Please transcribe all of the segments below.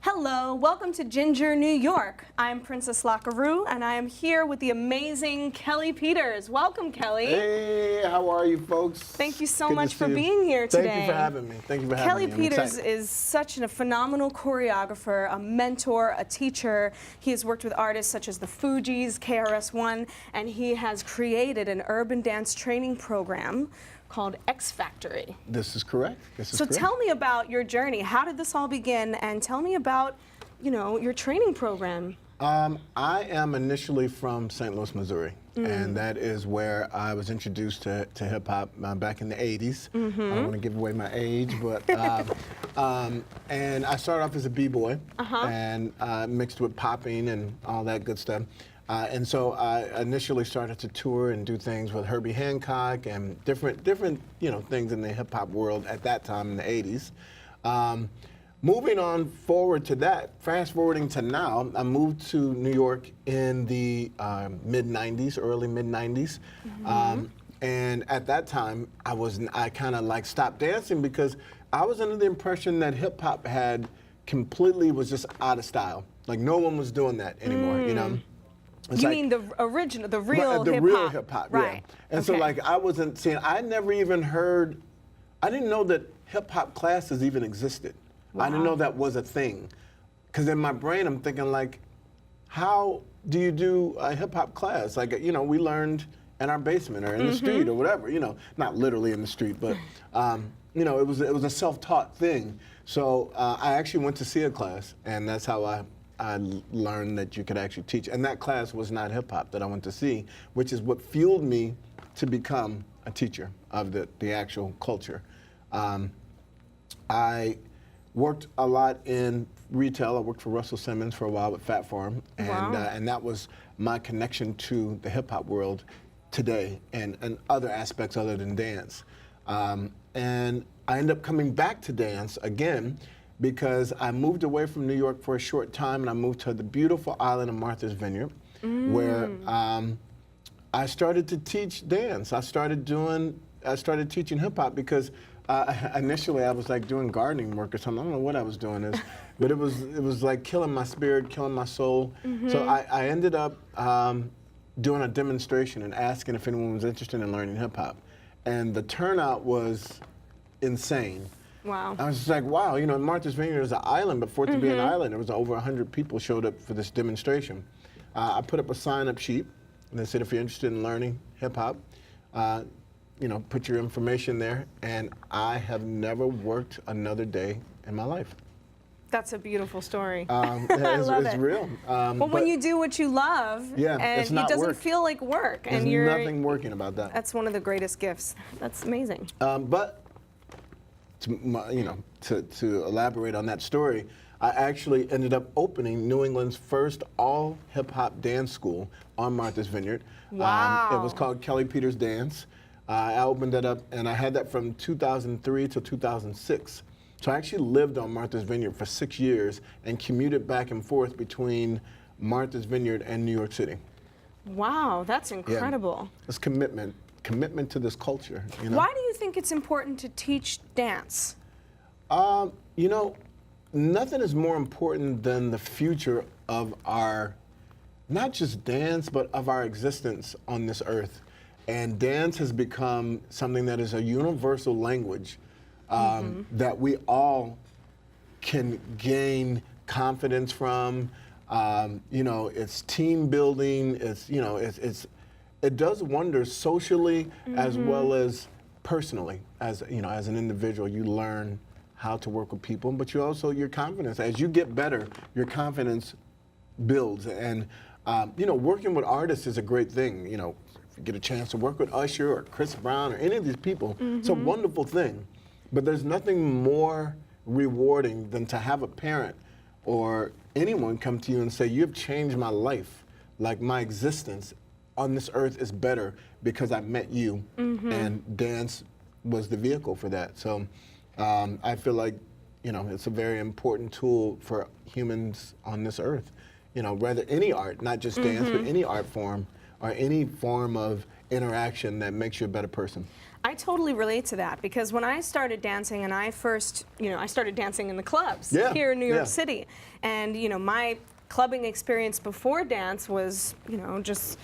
Hello, welcome to Ginger, New York. I'm Princess Lockerooo, and I am here with the amazing Kelly Peters. Welcome, Kelly. Hey, how are you, folks? Thank you so Good much to for see you. being here today. Thank you for having me. Thank you for having Kelly me. Peters is such a phenomenal choreographer, a mentor, a teacher. He has worked with artists such as the Fugees, KRS-One, and he has created an urban dance training program called X Factory. This is correct. So tell me about your journey. How did this all begin? And tell me about, your training program. I am initially from St. Louis, Missouri, and that is where I was introduced to hip hop back in the 80s. I don't want to give away my age, but and I started off as a b-boy and mixed with popping and all that good stuff. And so I initially started to tour and do things with Herbie Hancock and different things in the hip hop world at that time in the 80s. Moving on forward to that, fast forwarding to now, I moved to New York in the mid 90s, early mid 90s. And at that time, I kind of like stopped dancing because I was under the impression that hip hop was just out of style. Like no one was doing that anymore, You mean the original, the real hip-hop? The real hip-hop, right. Yeah. And so like I wasn't seeing, I never even heard, I didn't know that hip-hop classes even existed. Wow. I didn't know that was a thing. Because in my brain I'm thinking like, how do you do a hip-hop class? Like, we learned in our basement or in the street or whatever, not literally in the street, but it was a self-taught thing. So I actually went to see a class, and that's how I learned that you could actually teach. And that class was not hip hop that I went to see, which is what fueled me to become a teacher of the actual culture. I worked a lot in retail. I worked for Russell Simmons for a while with Fat Farm, and that was my connection to the hip hop world today and other aspects other than dance. And I ended up coming back to dance again because I moved away from New York for a short time, and I moved to the beautiful island of Martha's Vineyard, where I started to teach dance. I started teaching hip hop because initially I was like doing gardening work or something. I don't know what I was doing, but it was like killing my spirit, killing my soul. So I ended up doing a demonstration and asking if anyone was interested in learning hip hop, and the turnout was insane. Wow. I was just like, wow, Martha's Vineyard is an island, but for it to be an island, there was over 100 people showed up for this demonstration. I put up a sign-up sheet, and they said, if you're interested in learning hip-hop, put your information there, and I have never worked another day in my life. That's a beautiful story. It's real. But when you do what you love, and it doesn't feel like work, There's and nothing working about that. That's one of the greatest gifts. That's amazing. But to elaborate on that story, I actually ended up opening New England's first all hip-hop dance school on Martha's Vineyard. Wow. It was called Kelly Peters Dance. I opened that up, and I had that from 2003 to 2006. So I actually lived on Martha's Vineyard for 6 years and commuted back and forth between Martha's Vineyard and New York City. Wow, that's incredible. Yeah. It's commitment to this culture. Why do you think it's important to teach dance? Nothing is more important than the future of our, not just dance, but of our existence on this earth. And dance has become something that is a universal language that we all can gain confidence from. It's team building. It does wonders socially as well as personally. As an individual, you learn how to work with people, but your confidence. As you get better, your confidence builds. And working with artists is a great thing. If you get a chance to work with Usher or Chris Brown or any of these people, it's a wonderful thing. But there's nothing more rewarding than to have a parent or anyone come to you and say, "You've changed my life. Like my existence on this earth is better because I met you." And dance was the vehicle for that. So I feel like, it's a very important tool for humans on this earth. Rather any art, not just dance, but any art form or any form of interaction that makes you a better person. I totally relate to that because when I started dancing and I first, I started dancing in the clubs here in New York City. And, my clubbing experience before dance was, just,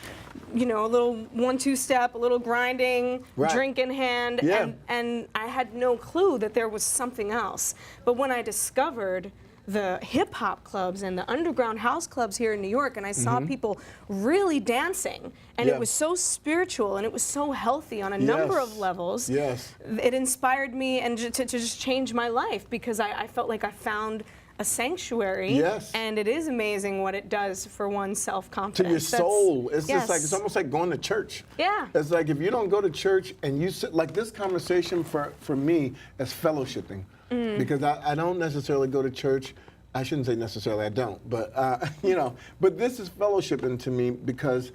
a little 1-2 step, a little grinding, drink in hand. And I had no clue that there was something else. But when I discovered the hip hop clubs and the underground house clubs here in New York, and I saw people really dancing, and it was so spiritual and it was so healthy on a number of levels. It inspired me and to just change my life because I felt like I found a sanctuary, and it is amazing what it does for one's self-confidence. To your soul. It's just like, it's almost like going to church. It's like if you don't go to church and you sit, like this conversation for me is fellowshipping. Because I don't necessarily go to church. I shouldn't say necessarily, I don't, but but this is fellowshipping to me because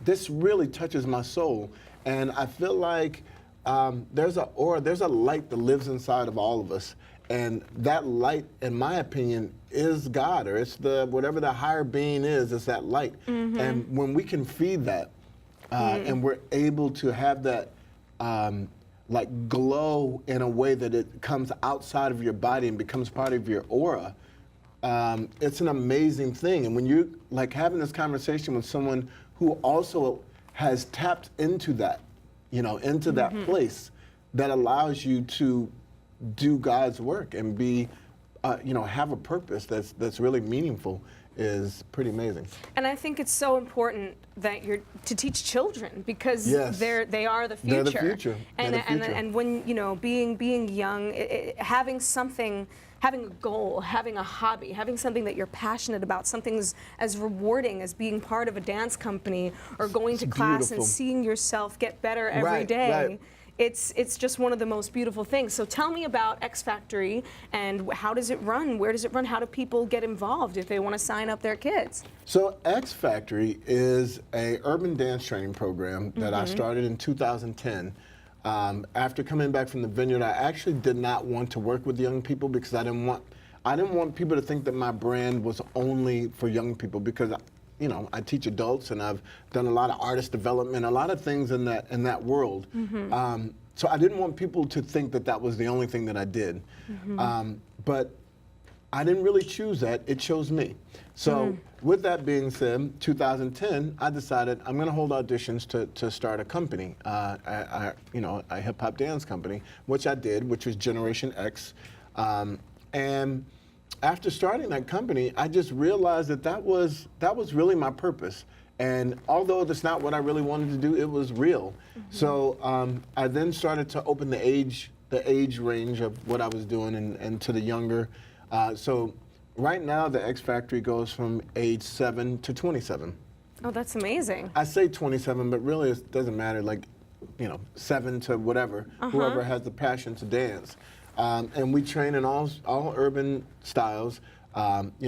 this really touches my soul. And I feel like there's a light that lives inside of all of us. And that light, in my opinion, is God, or it's whatever the higher being is, it's that light. And when we can feed that, and we're able to have that like glow in a way that it comes outside of your body and becomes part of your aura, it's an amazing thing. And when you're like having this conversation with someone who also has tapped into that, into that place that allows you to do God's work and be, have a purpose that's really meaningful, is pretty amazing. And I think it's so important that you're to teach children because they are the future. They're the future. And when being young, having a goal, having a hobby, having something that you're passionate about, something as rewarding as being part of a dance company or going to class and seeing yourself get better every day. It's just one of the most beautiful things. So tell me about X Factory and how does it run? Where does it run? How do people get involved if they want to sign up their kids? So X Factory is an urban dance training program that I started in 2010. After coming back from the Vineyard, I actually did not want to work with young people because I didn't want people to think that my brand was only for young people because I teach adults and I've done a lot of artist development, a lot of things in that world. So I didn't want people to think that that was the only thing that I did. But I didn't really choose that, it chose me. So with that being said, 2010, I decided I'm gonna hold auditions to start a company, a hip hop dance company, which I did, which was Generation X. And after starting that company, I just realized that was really my purpose. And although that's not what I really wanted to do, it was real. So I then started to open the age range of what I was doing and to the younger. So right now, the X Factory goes from age 7 to 27. Oh, that's amazing. I say 27, but really it doesn't matter, like, 7 to whatever, whoever has the passion to dance. And we train in all urban styles,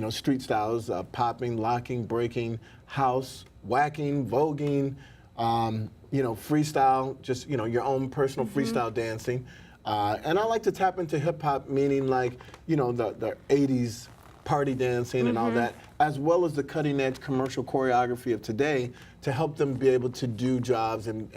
street styles, popping, locking, breaking, house, whacking, voguing, freestyle, just, your own personal freestyle dancing. And I like to tap into hip hop, meaning like, the 80s party dancing and all that, as well as the cutting edge commercial choreography of today to help them be able to do jobs and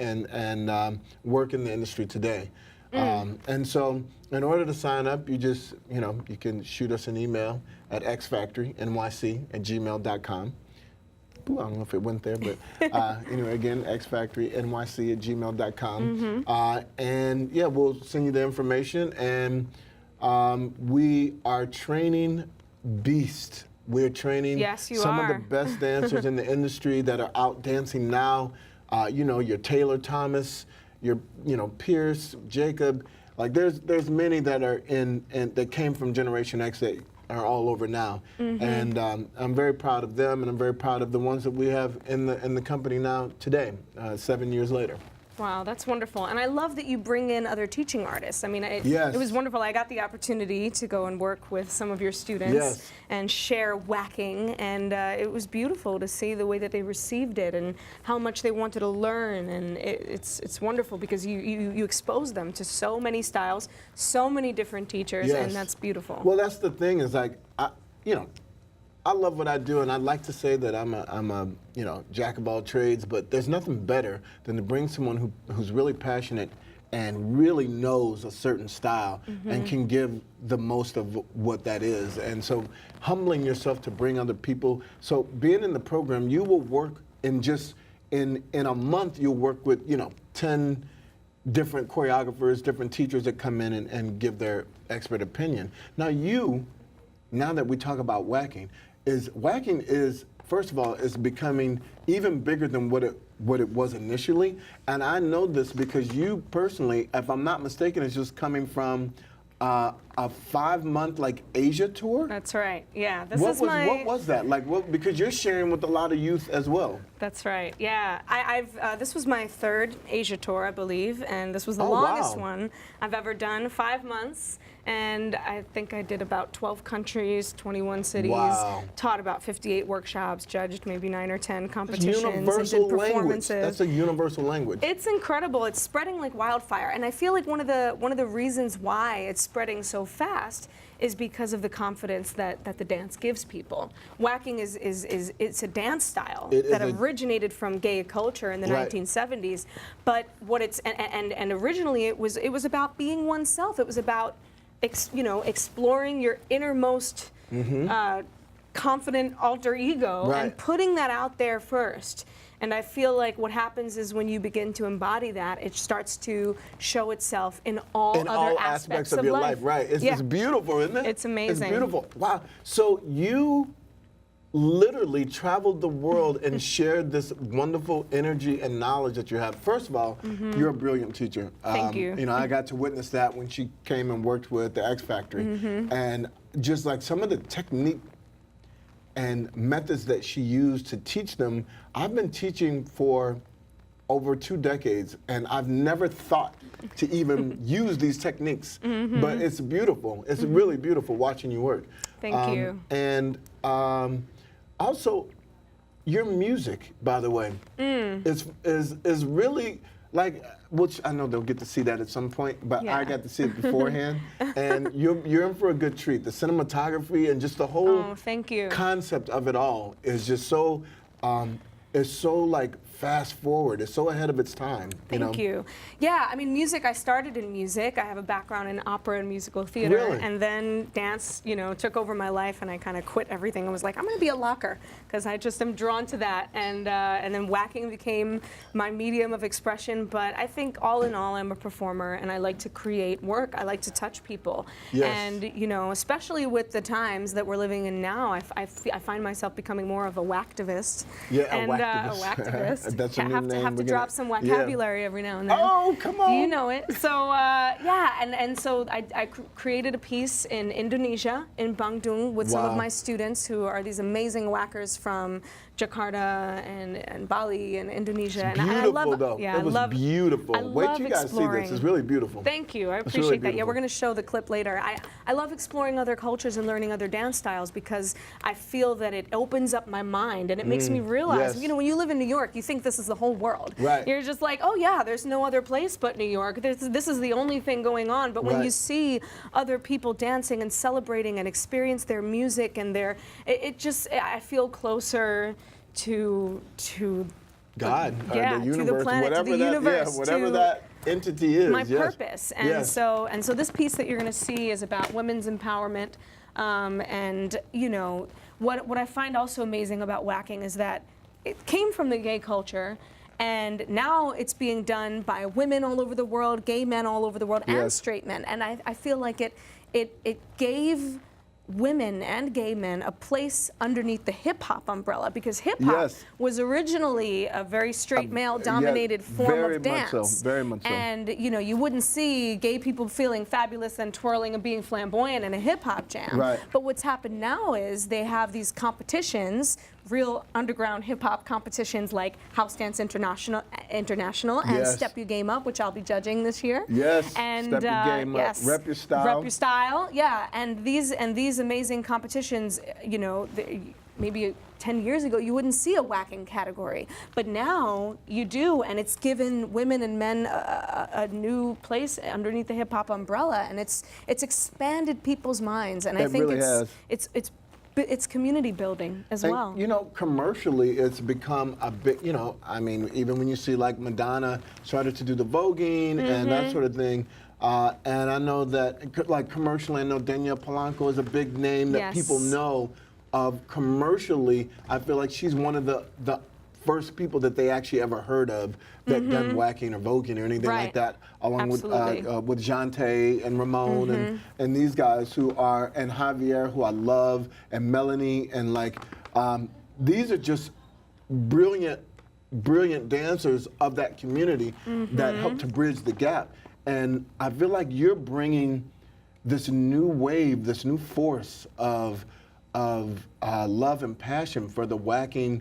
work in the industry today. And so in order to sign up, you just, you can shoot us an email at xfactorynyc@gmail.com. Ooh, I don't know if it went there, but anyway, again, xfactorynyc@gmail.com. And yeah, we'll send you the information. And we are training beasts. We're training some of the best dancers in the industry that are out dancing now. Your Taylor Thomas, your Pierce, Jacob. Like there's many that are that came from Generation X that are all over now, and I'm very proud of them, and I'm very proud of the ones that we have in the company now today, 7 years later. Wow, that's wonderful. And I love that you bring in other teaching artists. I mean, it was wonderful. I got the opportunity to go and work with some of your students and share whacking, and it was beautiful to see the way that they received it and how much they wanted to learn. And it's wonderful because you expose them to so many styles, so many different teachers, and that's beautiful. Well, that's the thing is like, I love what I do, and I'd like to say that I'm a jack of all trades, but there's nothing better than to bring someone who's really passionate and really knows a certain style and can give the most of what that is. And so humbling yourself to bring other people. So being in the program, you will work in a month, you'll work with, 10 different choreographers, different teachers that come in and give their expert opinion. Now that we talk about whacking is, first of all, is becoming even bigger than what it was initially. And I know this because you personally, if I'm not mistaken, is just coming from a 5-month Asia tour. That's right. Yeah. What was that like? Because you're sharing with a lot of youth as well. That's right. Yeah. This was my 3rd Asia tour, I believe, and this was the Oh, longest wow. one I've ever done. 5 months, and I think I did about 12 countries, 21 cities. Wow. Taught about 58 workshops, judged maybe 9 or 10 That's competitions, universal and did language. performances. That's a universal language. It's incredible. It's spreading like wildfire, and I feel like one of the reasons why it's spreading so fast is because of the confidence that the dance gives people. Whacking it's a dance style that originated from gay culture in the 1970s, but what it's and originally it was about being oneself. It was about exploring your innermost confident alter ego and putting that out there first. And I feel like what happens is when you begin to embody that, it starts to show itself in all other aspects of your life. Right. It's just beautiful, isn't it? It's amazing. It's beautiful. Wow. So you literally traveled the world and shared this wonderful energy and knowledge that you have. First of all, you're a brilliant teacher. Thank you. I got to witness that when she came and worked with the X Factory. And just like some of the technique and methods that she used to teach them, I've been teaching for over 2 decades, and I've never thought to even use these techniques. But it's beautiful. It's really beautiful watching you work. Thank you. And also, your music, by the way, is really which I know they'll get to see that at some point, but I got to see it beforehand. And you're in for a good treat. The cinematography and just the whole concept of it all is just so fast forward. It's so ahead of its time. Thank you. Yeah, I mean, music, I started in music. I have a background in opera and musical theater. Really? And then dance, took over my life, and I kind of quit everything and was like, I'm going to be a locker, because I just am drawn to that. And then whacking became my medium of expression. But I think all in all, I'm a performer, and I like to create work. I like to touch people. Yes. And, especially with the times that we're living in now, I find myself becoming more of a whacktivist. Yeah, and, a whacktivist. A whacktivist. That's a new name. Have to drop some vocabulary every now and then. Oh, come on. You know it. So and so I created a piece in Indonesia, in Bandung, with some of my students who are these amazing whackers from Jakarta and Bali and Indonesia. It's beautiful, and I love, though. Yeah, it was beautiful. Wait till you guys see this. It's really beautiful. Thank you. I appreciate really that. Yeah, we're going to show the clip later. I love exploring other cultures and learning other dance styles because I feel that it opens up my mind and it makes me realize, when you live in New York, you think this is the whole world. Right. You're just like, oh yeah, there's no other place but New York. This is the only thing going on. But when you see other people dancing and celebrating and experience their music and I feel closer to God, the universe, to the planet, whatever to the universe, whatever that entity is. My purpose, and so this piece that you're going to see is about women's empowerment, and what I find also amazing about whacking is that it came from the gay culture. And now it's being done by women all over the world, gay men all over the world, and straight men. And I feel like it gave women and gay men a place underneath the hip-hop umbrella, because hip-hop was originally a very straight male-dominated form of dance. Very much so. And you wouldn't see gay people feeling fabulous and twirling and being flamboyant in a hip-hop jam. Right. But what's happened now is they have these competitions, real underground hip-hop competitions like House Dance International and Step Your Game Up, which I'll be judging this year. Yes, and, Step Your Game Up, Rep Your Style. Rep Your Style, yeah. And these amazing competitions, maybe 10 years ago, you wouldn't see a whacking category. But now you do, and it's given women and men a new place underneath the hip-hop umbrella, and it's expanded people's minds. And I think really has. it's it's community building as And, well. you know, commercially, it's become a bit, you know, I mean, even when you see like Madonna started to do the voguing and that sort of thing. And I know that, like commercially, I know Danielle Polanco is a big name that Yes. people know of commercially. I feel like she's one of the first people that they actually ever heard of that done whacking or voguing or anything like Right. that, along Absolutely. with Jante and Ramon and these guys who are, and Javier, who I love, and Melanie, and like, these are just brilliant dancers of that community that help to bridge the gap. And I feel like you're bringing this new wave, this new force of love and passion for the whacking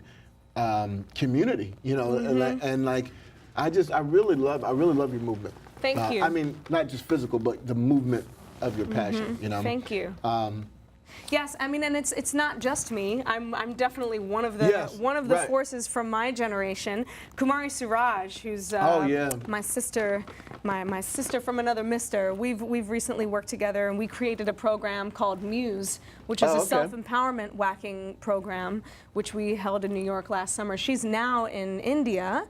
community, you know, and like, I really love your movement. Thank you. I mean, not just physical, but the movement of your passion, you know. Thank you. Yes, I mean, and it's not just me. I'm definitely one of the right. forces from my generation. Kumari Suraj, who's my sister, my sister from another mister. We've recently worked together, and we created a program called Muse, which is a self-empowerment whacking program, which we held in New York last summer. She's now in India.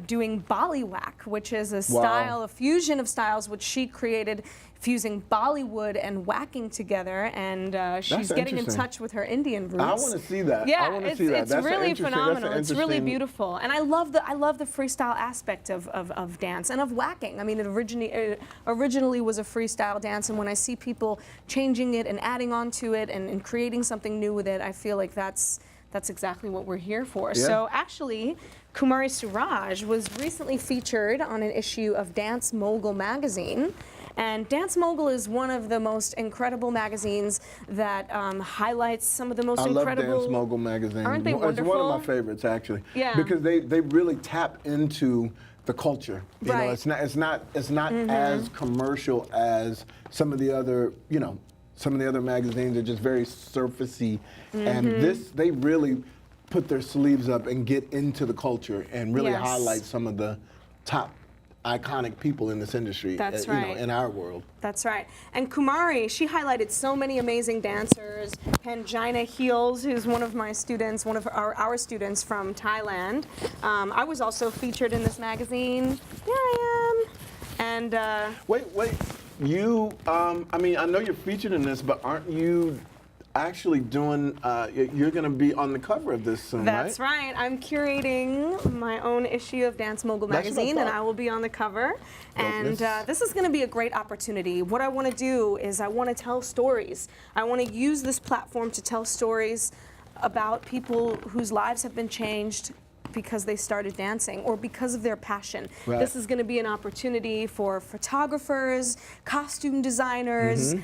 Doing Bolly Whack, which is a style, a fusion of styles which she created, fusing Bollywood and whacking together, and she's getting in touch with her Indian roots. I want to see that. Yeah, I want to see that. It's That's really phenomenal. That's It's really beautiful, and I love the freestyle aspect of dance and of whacking. I mean, it originally was a freestyle dance, and when I see people changing it and adding on to it and creating something new with it, I feel like that's exactly what we're here for. Yeah. So actually, Kumari Suraj was recently featured on an issue of Dance Mogul magazine. And Dance Mogul is one of the most incredible magazines that highlights some of the most incredible. I love Dance Mogul magazine. Aren't they wonderful? It's one of my favorites, actually. Yeah. Because they really tap into the culture. You know, it's not as commercial as some of the other, you know, some of the other magazines are just very surfacey. And they really put their sleeves up and get into the culture and really highlight some of the top iconic people in this industry, That's you know, right. in our world. That's right. And Kumari, she highlighted so many amazing dancers. Pangina Heels, who's one of my students, one of our students from Thailand. I was also featured in this magazine. Here I am. And Wait. You, I mean, I know you're featured in this, but aren't you actually doing, you're going to be on the cover of this soon, That's right. I'm curating my own issue of Dance Mogul magazine, and I will be on the cover. And this is going to be a great opportunity. What I want to do is I want to tell stories. I want to use this platform to tell stories about people whose lives have been changed because they started dancing or because of their passion. Right. This is going to be an opportunity for photographers, costume designers,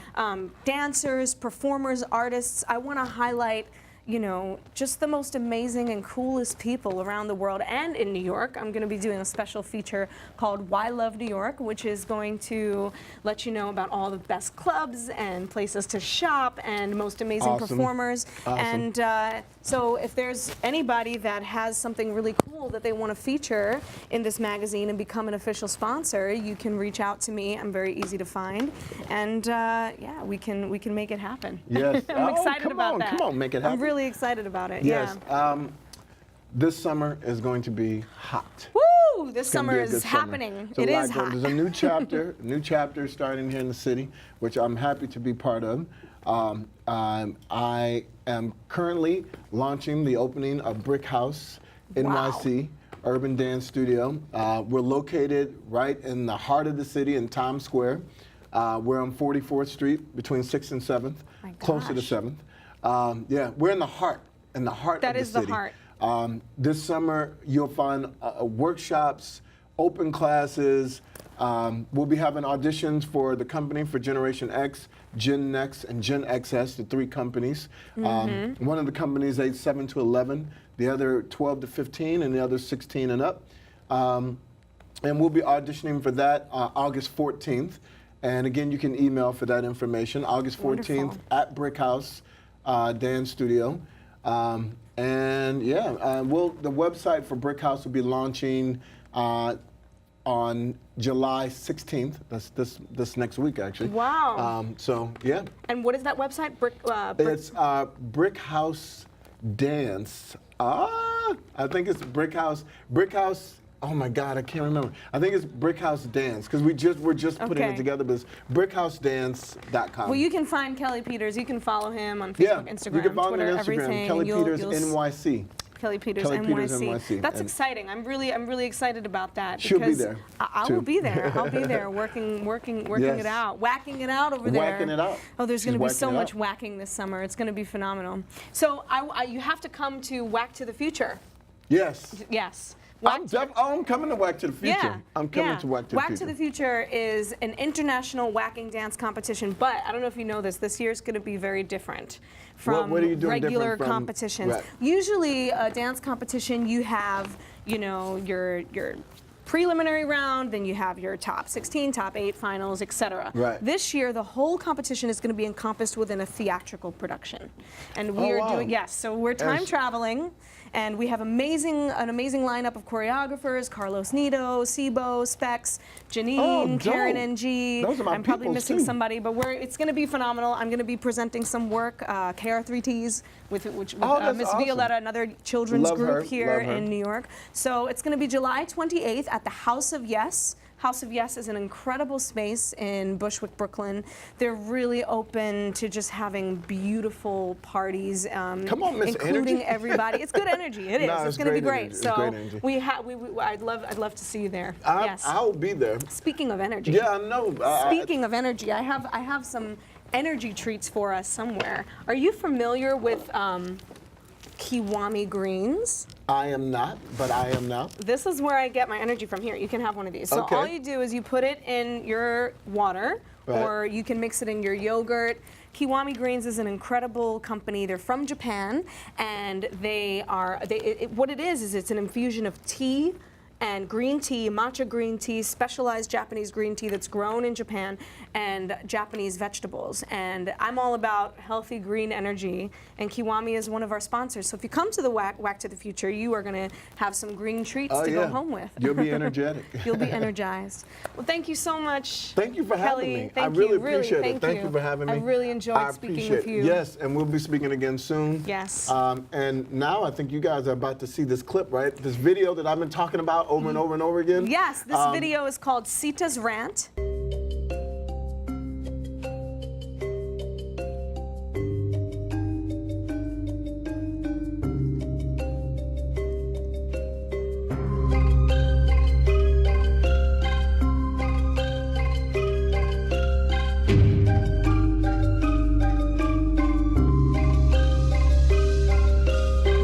dancers, performers, artists. I want to highlight, you know, just the most amazing and coolest people around the world and in New York. I'm going to be doing a special feature called Why Love New York, which is going to let you know about all the best clubs and places to shop and most amazing performers. And so if there's anybody that has something really cool that they want to feature in this magazine and become an official sponsor, you can reach out to me. I'm very easy to find. And yeah, we can make it happen. Yes. I'm excited about that. Come on, make it happen. I'm really excited about it. Yes. Yeah. This summer is going to be hot. Woo! This summer It's gonna be a is good summer. happening. So It is hot. There's a new chapter starting here in the city, which I'm happy to be part of. I am currently launching the opening of Brick House NYC Urban Dance Studio. We're located right in the heart of the city in Times Square. We're on 44th Street between 6th and 7th, closer to 7th. Yeah, we're in the heart of the city. That is the heart. This summer, you'll find workshops, open classes. We'll be having auditions for the company for Generation X, Gen Next, and Gen XS, the three companies. One of the companies age 7 to 11, the other 12 to 15, and the other 16 and up. And we'll be auditioning for that August 14th. And again, you can email for that information, August 14th at Brick House Dance Studio. And yeah, the website for Brick House will be launching on July 16th. That's this next week, actually. Wow. So yeah. And what is that website? It's Brick House Dance. I think it's Brick House. Oh my God, I can't remember. I think it's Brick House Dance because we're just putting it together, but it's brickhousedance.com. Well, you can find Kelly Peters. You can follow him on Facebook, Instagram, you can follow Twitter, me on Instagram, everything. Kelly Peters NYC. Kelly Peters NYC. That's exciting. I'm really excited about that. She'll be there. I will be there. I'll be there working it out, whacking it out over there. Whacking it out. Oh, there's going to be so much whacking this summer. It's going to be phenomenal. So you have to come to Whack to the Future. Yes. Yes. I'm coming to Whack to the Future. Yeah, I'm coming to Whack to the Future. Whack to the Future is an international whacking dance competition, but I don't know if you know this, this year's going to be very different from what are you doing regular different from competitions. Whack? Usually a dance competition, you have, you know, your preliminary round, then you have your top 16, top 8 finals, etc. Right. This year, the whole competition is going to be encompassed within a theatrical production. And we are doing, so we're time traveling. And we have an amazing lineup of choreographers: Carlos Nito, Sibo, Specs, Janine, Karen NG. Those are my I'm probably missing too. somebody, but it's going to be phenomenal. I'm going to be presenting some work, KR3Ts, with Miss awesome. Violetta, another children's group here Love her. in New York. So it's going to be July 28th at the House of Yes. House of Yes is an incredible space in Bushwick, Brooklyn. They're really open to just having beautiful parties, Come on, Miss including Energy. everybody. It's good energy. It is. No, it's going to be great. Energy. So great energy. I'd love to see you there. Yes. I'll be there. Speaking of energy. Yeah, I know. Speaking of energy, I have some energy treats for us somewhere. Are you familiar with Kiwami greens? I am not, but I am now. This is where I get my energy from. Here, you can have one of these. So Okay. all you do is you put it in your water, or you can mix it in your yogurt. Kiwami Greens is an incredible company. They're from Japan, and what it is it's an infusion of tea and green tea, matcha green tea, specialized Japanese green tea that's grown in Japan, and Japanese vegetables. And I'm all about healthy green energy, and Kiwami is one of our sponsors. So if you come to the Whack to the Future, you are going to have some green treats to go home with. You'll be energetic. You'll be energized. Well, thank you so much. Thank you for having Kelly. me. Thank I really you. appreciate it. Thank you for having me. I really enjoyed speaking with you. Yes, and we'll be speaking again soon. Yes. And now I think you guys are about to see this clip, right? This video that I've been talking about over and over and over again. Yes, this video is called Sita's Rant.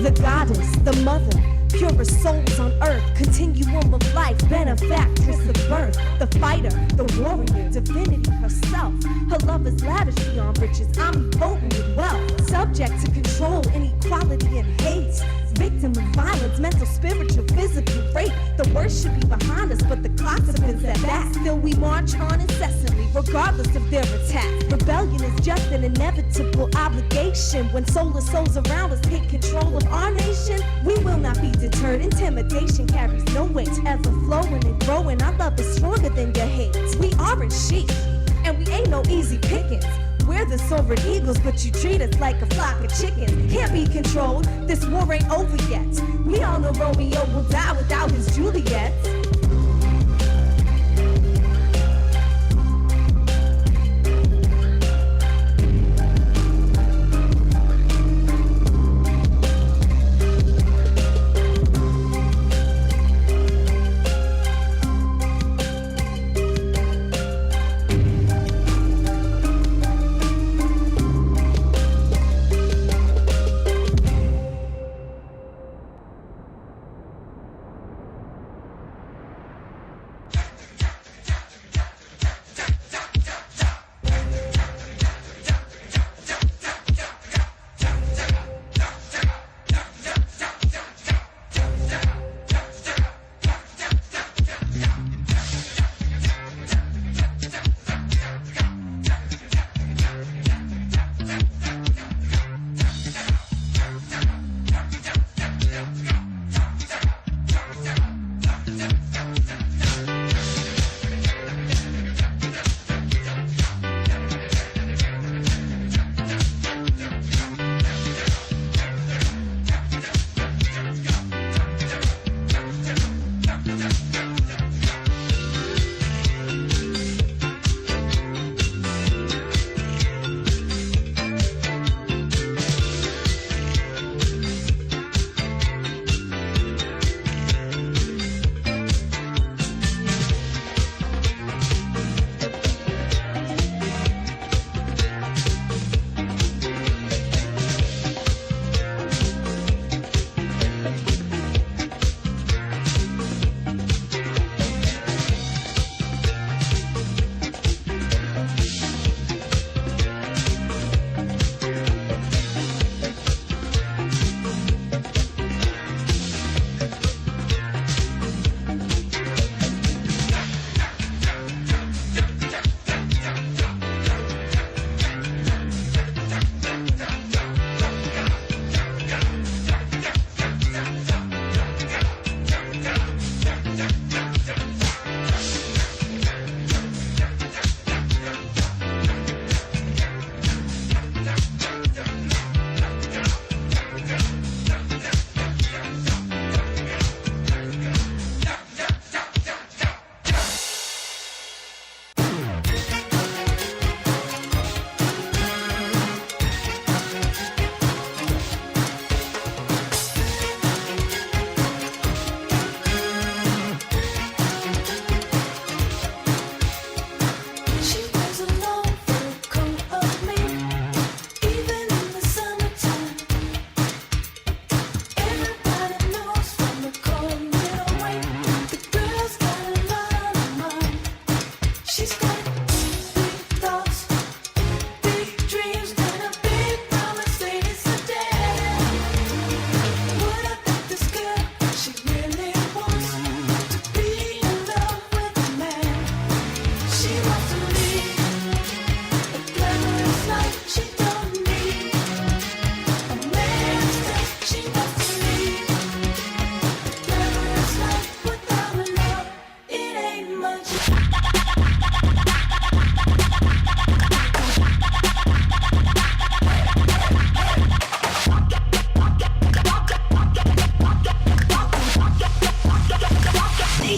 The goddess, the mother, purest souls on earth, continuum of life, benefactress of birth, the fighter, the warrior, divinity herself. Her love is lavish beyond riches, omnipotent with wealth, subject to control, inequality, and hate. Victim of violence, mental, spiritual, physical rape. The worst should be behind us, but the clocks have been set back. Still we march on incessantly, regardless of their attack. Rebellion is just an inevitable obligation. When soulless souls around us take control of our nation, we will not be deterred. Intimidation carries no weight, ever flowing and growing. Our love is stronger than your hate. We aren't sheep, and we ain't no easy pickings. We're the soaring eagles, but you treat us like a flock of chickens. Can't be controlled, this war ain't over yet. We all know Romeo will die without his Juliet.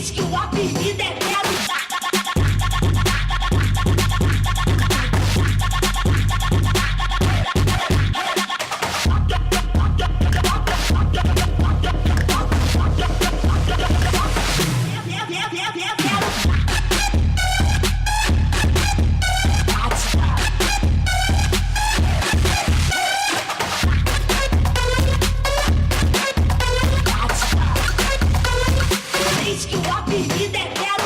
Diz que o apelido é Belo. Diz que o apelido é Belo.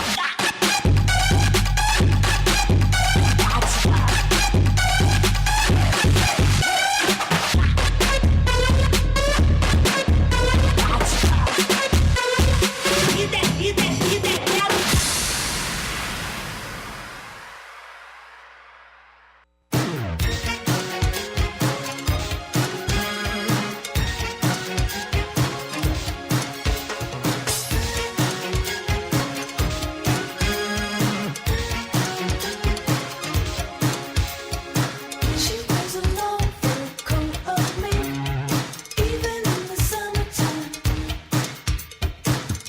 She wears a long fur coat of me, even in the summertime.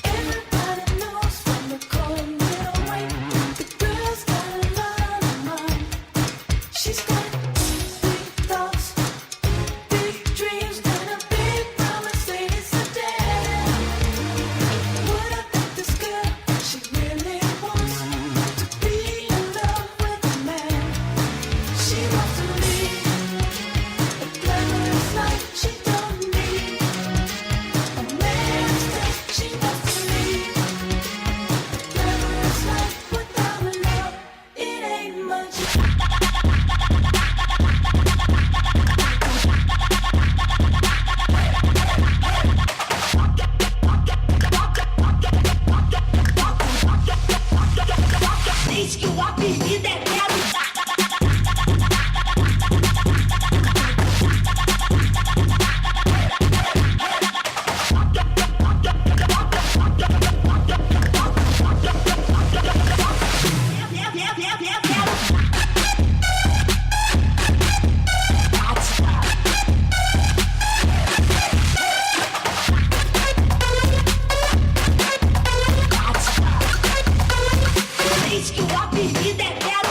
Everybody knows from the cold little way, the girl's got a lot of mind. She's got big thoughts, big dreams, and a big promise waiting so damn. What about this girl? She really wants to be in love with a man. She wants to lead a glamorous life. She don't need a man's touch. She wants to lead a glamorous life without a love. It ain't much. Diz que o apelido é Belo. Diz que o apelido é Belo.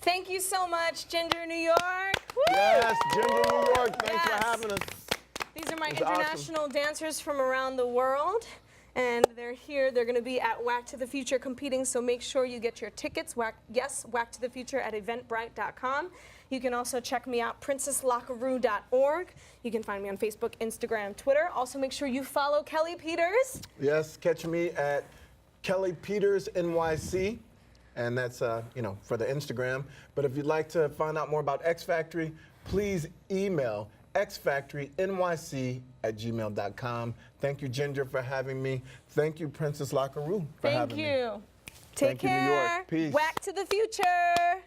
Thank you so much, Ginger New York. Woo! Yes, Ginger New York, thanks Yes. for having us. These are my It was awesome. international dancers from around the world, and they're here. They're going to be at Whack to the Future competing, so make sure you get your tickets. Whack to the Future at eventbrite.com. You can also check me out, PrincessLockerooo.org. You can find me on Facebook, Instagram, Twitter. Also, make sure you follow Kelly Peters. Yes, catch me at Kelly Peters NYC, and that's for the Instagram. But if you'd like to find out more about X Factory, please email xfactorynyc@gmail.com. Thank you, Ginger, for having me. Thank you, Princess Lockerooo, for Thank having me. you. Take Thank you, New York. care. Peace. Whack to the Future.